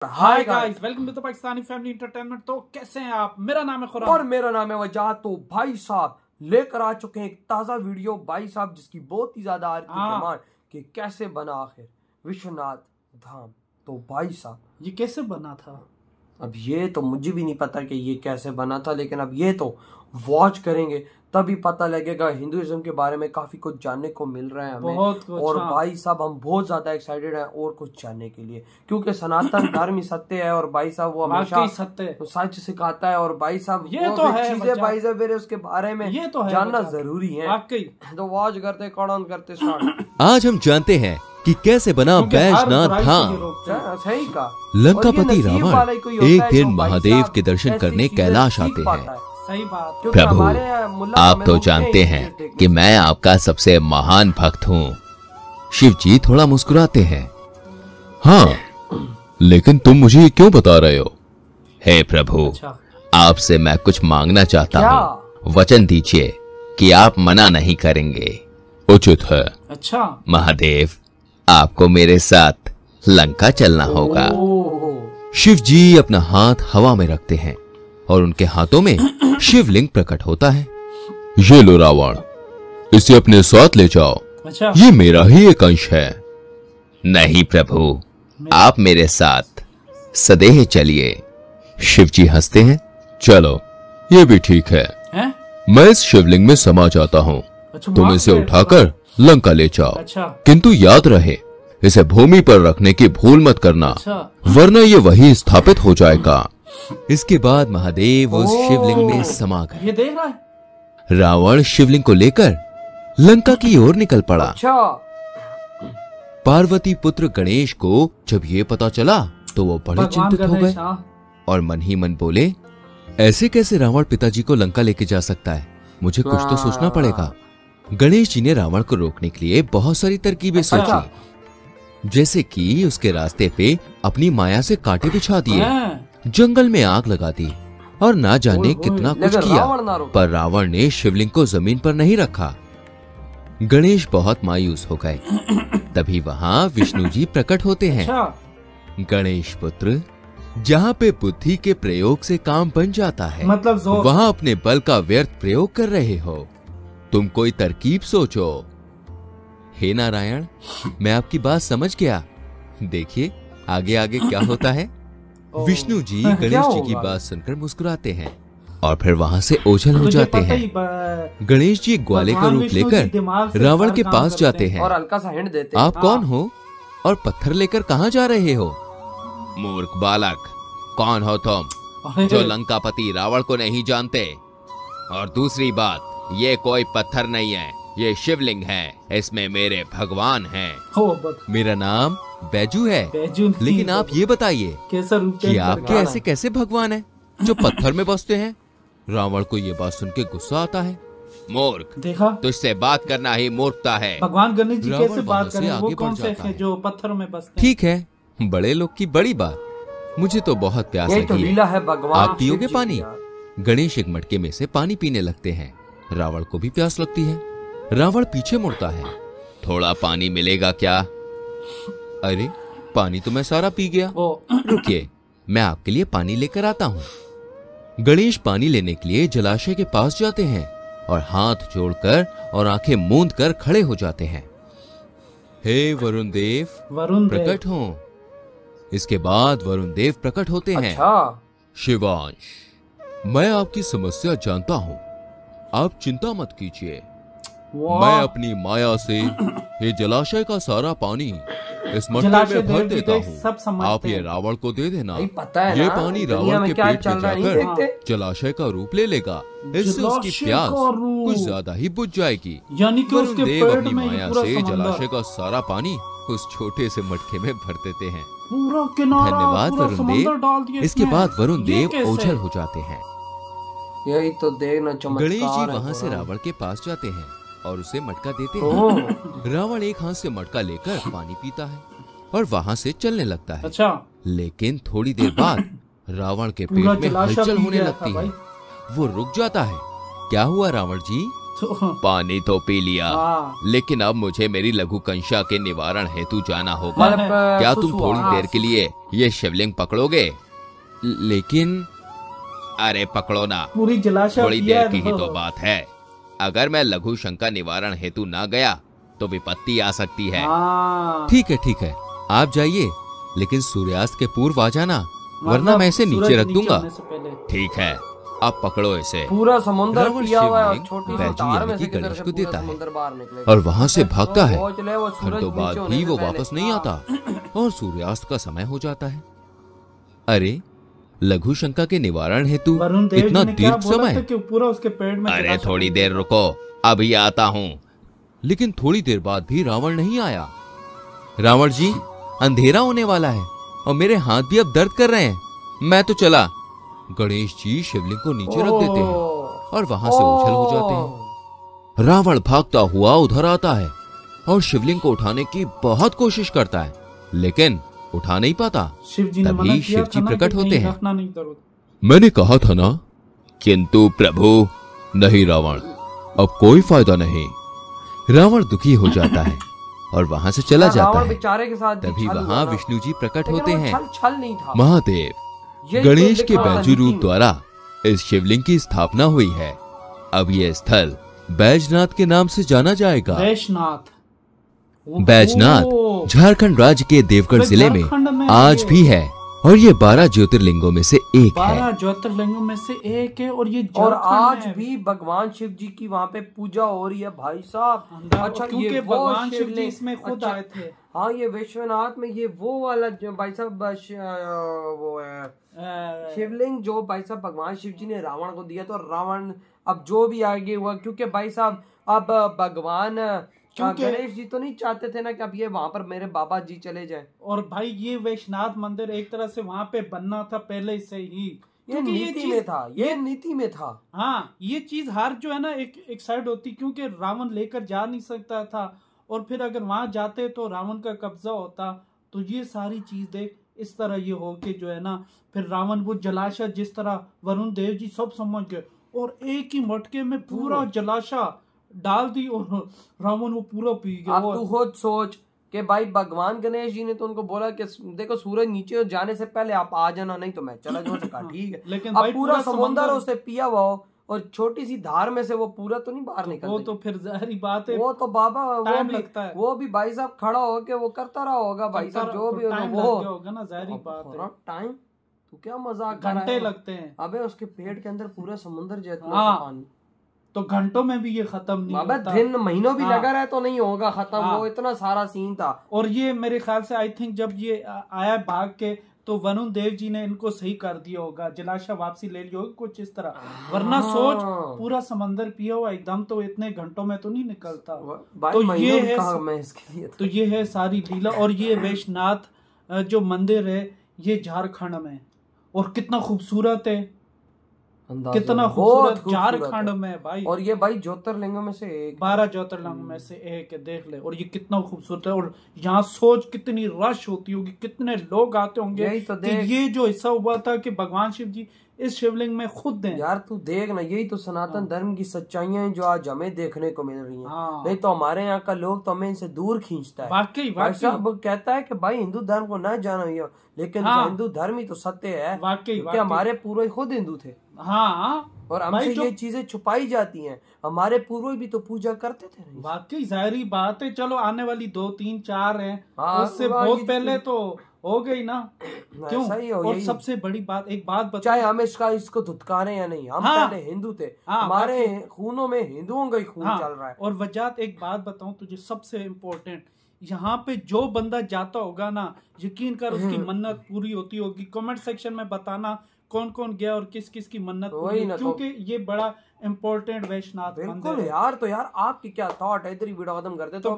Hi guys, welcome to the Pakistani family entertainment. तो कैसे हैं आप? मेरा नाम है खुराम और मेरा नाम है वजाहत। तो भाई साहब लेकर आ चुके हैं एक ताजा वीडियो भाई साहब, जिसकी बहुत ही ज्यादा आ रही थी डिमांड कि कैसे बना आखिर विश्वनाथ धाम। तो भाई साहब ये कैसे बना था? अब ये तो मुझे भी नहीं पता कि ये कैसे बना था, लेकिन अब ये तो वॉच करेंगे तभी पता लगेगा। हिंदुइज्म के बारे में काफी कुछ जानने को मिल रहा है हमें, बहुत कुछ। और भाई साहब हम बहुत ज्यादा एक्साइटेड हैं और कुछ जानने के लिए, क्योंकि सनातन धर्म ही सत्य है और भाई साहब वो हमेशा सत्य सच सिखाता है। और भाई साहब ये तो है चीजें भाई साहब मेरे उसके बारे में ये तो है जानना जरूरी है। तो वॉच करते कौन करते स्टार्ट। आज हम जानते हैं कि कैसे बना बैजनाथ धाम। सही का लंकापति रावण एक दिन महादेव के दर्शन करने कैलाश आते हैं। सही बात। प्रभु, आप तो जानते हैं कि मैं आपका सबसे महान भक्त हूँ। शिव जी थोड़ा मुस्कुराते हैं। हाँ, लेकिन तुम मुझे ये क्यों बता रहे हो? हे प्रभु, आपसे मैं कुछ मांगना चाहता हूँ। वचन दीजिए कि आप मना नहीं करेंगे। उचित है। अच्छा महादेव, आपको मेरे साथ लंका चलना होगा। शिव जी अपना हाथ हवा में रखते हैं और उनके हाथों में शिवलिंग प्रकट होता है। ये लो रावण, इसे अपने साथ ले जाओ। अच्छा। ये मेरा ही एक अंश है। नहीं प्रभु, आप मेरे साथ सदेह चलिए। शिव जी हंसते हैं। चलो, ये भी ठीक है। मैं इस शिवलिंग में समा जाता हूँ। अच्छा, तुम इसे उठाकर लंका ले जाओ। अच्छा। किंतु याद रहे, इसे भूमि पर रखने की भूल मत करना। अच्छा। वरना ये वही स्थापित हो जाएगा। इसके बाद महादेव उस शिवलिंग में समा गए। ये देख रहा है? रावण शिवलिंग को लेकर लंका की ओर निकल पड़ा। अच्छा। पार्वती पुत्र गणेश को जब ये पता चला तो वो बड़े चिंतित हो गए और मन ही मन बोले, ऐसे कैसे रावण पिताजी को लंका लेके जा सकता है? मुझे कुछ तो सोचना पड़ेगा। गणेश जी ने रावण को रोकने के लिए बहुत सारी तरकीबें सोची, जैसे कि उसके रास्ते पे अपनी माया से कांटे बिछा दिए, जंगल में आग लगा दी और ना जाने कितना कुछ किया, पर रावण ने शिवलिंग को जमीन पर नहीं रखा। गणेश बहुत मायूस हो गए। तभी वहाँ विष्णु जी प्रकट होते हैं। गणेश पुत्र, जहाँ पे बुद्धि के प्रयोग से काम बन जाता है, मतलब वहाँ अपने बल का व्यर्थ प्रयोग कर रहे हो। तुम कोई तरकीब सोचो। हे नारायण, मैं आपकी बात समझ गया। देखिए आगे आगे क्या होता है। विष्णु जी गणेश जी की बात सुनकर मुस्कुराते हैं और फिर वहाँ से ओझल हो जाते हैं। गणेश जी ग्वाले का रूप लेकर रावण के पास जाते हैं और हल्का सा हिंट देते हैं। आप कौन हो और पत्थर लेकर कहाँ जा रहे हो? मूर्ख बालक, कौन हो तुम जो लंकापति रावण को नहीं जानते? और दूसरी बात, ये कोई पत्थर नहीं है, ये शिवलिंग है। इसमें मेरे भगवान हैं। मेरा नाम बैजू है। लेकिन आप ये बताइए कि आपके ऐसे कैसे भगवान हैं जो पत्थर में बसते हैं? रावण को ये बात सुन के गुस्सा आता है। मूर्ख, देखा, तुझसे बात करना ही मूर्खता है। भगवान गणेश जी कैसे बात करें? वो कौन से हैं जो पत्थरों में बसते हैं? ठीक है, बड़े लोग की बड़ी बात। मुझे तो बहुत प्यास लगी है। आप पियोगे पानी? गणेश एक मटके में से पानी पीने लगते हैं। रावण को भी प्यास लगती है। रावण पीछे मुड़ता है। थोड़ा पानी मिलेगा क्या? अरे, पानी तो मैं सारा पी गया। रुकिए, मैं आपके लिए पानी लेकर आता हूँ। गणेश पानी लेने के लिए जलाशय के पास जाते हैं और हाथ जोड़कर और आंखें मूंद कर खड़े हो जाते हैं। हे वरुण देव, प्रकट हो। इसके बाद वरुण देव प्रकट होते हैं। शिवांश, मैं आपकी समस्या जानता हूँ, आप चिंता मत कीजिए। मैं अपनी माया से ये जलाशय का सारा पानी इस मटके में भर देता हूँ। आप ये रावण को दे देना। ये पानी रावण के पेट में जाकर जलाशय का रूप ले लेगा। इससे उसकी प्यास कुछ ज्यादा ही बुझ जाएगी। यानी कि उसके देव अपनी माया से जलाशय का सारा पानी उस छोटे से मटके में भर देते हैं। धन्यवाद वरुण देव। इसके बाद वरुण देव ओझल हो जाते हैं। यही तो देखना चमत्कार। गणेश जी वहाँ से रावण के पास जाते हैं और उसे मटका देते हैं। रावण एक हाथ से मटका लेकर पानी पीता है और वहाँ से चलने लगता है। अच्छा। लेकिन थोड़ी देर बाद रावण के पेट में हलचल होने लगती है। वो रुक जाता है। क्या हुआ रावण जी? पानी तो पी लिया, लेकिन अब मुझे मेरी लघु कंशा के निवारण हेतु जाना होगा। क्या तुम थोड़ी देर के लिए ये शिवलिंग पकड़ोगे? लेकिन अरे पकड़ो ना, पूरी जलाशय थोड़ी देर की ही तो बात है। अगर मैं लघु शंका निवारण हेतु ना गया तो विपत्ति आ सकती है। ठीक है, आप जाइए, लेकिन सूर्यास्त के पूर्व आ जाना, वरना मैं इसे नीचे रख दूंगा। ठीक है, अब पकड़ो इसे। पूरा समुद्र पिया हुआ है, छोटी सी तार में से गणेश को देता है बाहर निकले और वहाँ से भागता है। घंटों बाद भी वो वापस नहीं आता और सूर्यास्त का समय हो जाता है। अरे, लघु शंका के निवारण हेतु इतना दीर्घ समय? पूरा उसके पेड़ में। अरे थोड़ी देर रुको, अभी आता हूँ। लेकिन थोड़ी देर बाद भी रावण नहीं आया। रावण जी, अंधेरा होने वाला है और मेरे हाथ भी अब दर्द कर रहे हैं, मैं तो चला। गणेश जी शिवलिंग को नीचे रख देते हैं और वहां से ओझल हो जाते हैं। रावण भागता हुआ उधर आता है और शिवलिंग को उठाने की बहुत कोशिश करता है, लेकिन उठा नहीं पाता। तभी शिव जी प्रकट होते हैं। मैंने कहा था ना, किंतु प्रभु नहीं रावण, अब कोई फायदा नहीं। रावण दुखी हो जाता है और वहां से चला जाता है। बेचारे के साथ तभी वहां विष्णु जी प्रकट होते हैं। छल नहीं था। महादेव गणेश के बैजू रूप द्वारा इस शिवलिंग की स्थापना हुई है। अब ये स्थल बैजनाथ के नाम से जाना जाएगा। बैजनाथ झारखंड राज्य के देवगढ़ जिले में आज भी है और ये 12 ज्योतिर्लिंगों में से एक है। 12 ज्योतिर्लिंगों में से एक है और ये आज भी भगवान शिव जी की वहाँ पे पूजा हो रही है भाई साहब। अच्छा, क्योंकि भगवान शिव जी इसमें खुद आए थे। हाँ, ये विश्वनाथ में ये वो वाला जो भाई साहब वो है शिवलिंग जो भाई साहब भगवान शिव जी ने रावण को दिया। तो रावण अब जो भी आगे हुआ, क्योंकि भाई साहब अब भगवान गणेश जी तो नहीं चाहते थे ना कि अब ये वहाँ पर मेरे बाबा जी चले जाएं। और भाई ये वैश्वनाथ मंदिर एक तरह से वहाँ पे बनना था पहले से ही, क्योंकि ये नीति में था। हाँ, ये चीज हर जो है ना एक साइड होती, क्योंकि रावण लेकर जा नहीं सकता था और फिर अगर वहां जाते तो रावण का कब्जा होता। तो ये सारी चीज देख इस तरह ये हो के जो है ना, फिर रावण वो जलाशय जिस तरह वरुण देव जी सब समझ गए और एक ही मटके में पूरा जलाशय डाल दी और रावण वो पूरा पी गया। अब तू खुद सोच कि भाई भगवान गणेश जी ने तो उनको बोला कि देखो सूरज नीचे जाने से पहले आप आ जाना, नहीं तो मैं चला जाऊंगा। ठीक है, लेकिन अब पूरा समुद्र उससे पिया हुआ हो और छोटी सी धार में से वो पूरा तो नहीं बाहर निकलता। वो तो फिर जाहिर बात है, वो तो बाबा टाइम लगता है। वो भी भाई साहब खड़ा होके वो करता रहा होगा भाई साहब, जो भी वो होगा ना, जाहिर बात है। टाइम तो क्या मजाक, घंटे लगते हैं। अबे उसके पेट के अंदर पूरा समुद्र जैसा पानी, तो घंटों में भी ये खत्म नहीं होता। दिन महीनों भी लगा रहा है तो नहीं होगा खत्म। वो इतना सारा सीन था। और ये मेरे ख्याल से आई थिंक जब ये आया भाग के तो वरुण देव जी ने इनको सही कर दिया होगा, जलाशय वापसी ले लिया होगी कुछ इस तरह। वरना सोच पूरा समंदर पिया हुआ एकदम तो इतने घंटों में तो नहीं निकलता। तो ये है तो ये है सारी लीला। और ये वैश्वनाथ जो मंदिर है ये झारखंड में, और कितना खूबसूरत है, कितना खूबसूरत झारखंड में भाई। और ये भाई ज्योतिर्लिंगों में से एक, 12 ज्योतिर्लिंगों में से एक है, देख ले। और ये कितना खूबसूरत है। और यहाँ सोच कितनी रश होती होगी, कितने लोग आते होंगे। तो ये जो हिस्सा हुआ था कि भगवान शिव जी इस शिवलिंग में खुद हैं। यार तू देख ना, यही तो सनातन धर्म की सच्चाइयां हैं जो आज हमें देखने को मिल रही हैं। नहीं तो हमारे यहाँ का लोग तो हमें इनसे दूर खींचता है। वाकई साहब कहता है कि भाई हिंदू धर्म को न जानो, लेकिन हिंदू धर्म ही तो सत्य है। वाकई हमारे पूर्वज खुद हिंदू थे। हाँ, और हमसे ये चीजें छुपाई जाती हैं। हमारे पूर्वज भी तो पूजा करते थे। वाकई जाहिर बात है। चलो आने वाली 2, 3, 4 है, उससे बहुत पहले तो हो गई ना। क्यों? सही हो। और सबसे बड़ी बात, एक बात बता, चाहे हम इसको धुतकारें या नहीं, हम पहले हिंदू थे। हमारे खूनों में हिंदुओं का ही खून चल रहा है। और वजात एक बात बताऊं तुझे, सबसे इम्पोर्टेंट, यहाँ पे जो बंदा जाता होगा ना, यकीन कर उसकी मन्नत पूरी होती होगी। कमेंट सेक्शन में बताना कौन कौन गया और किस किस की मन्नत पूरी, क्योंकि ये बड़ा इम्पोर्टेंट वैश्वनाथ मंदिर है। बिल्कुल यार। तो यार आपकी क्या थॉट है, इधर ही वीडियो खत्म करते तो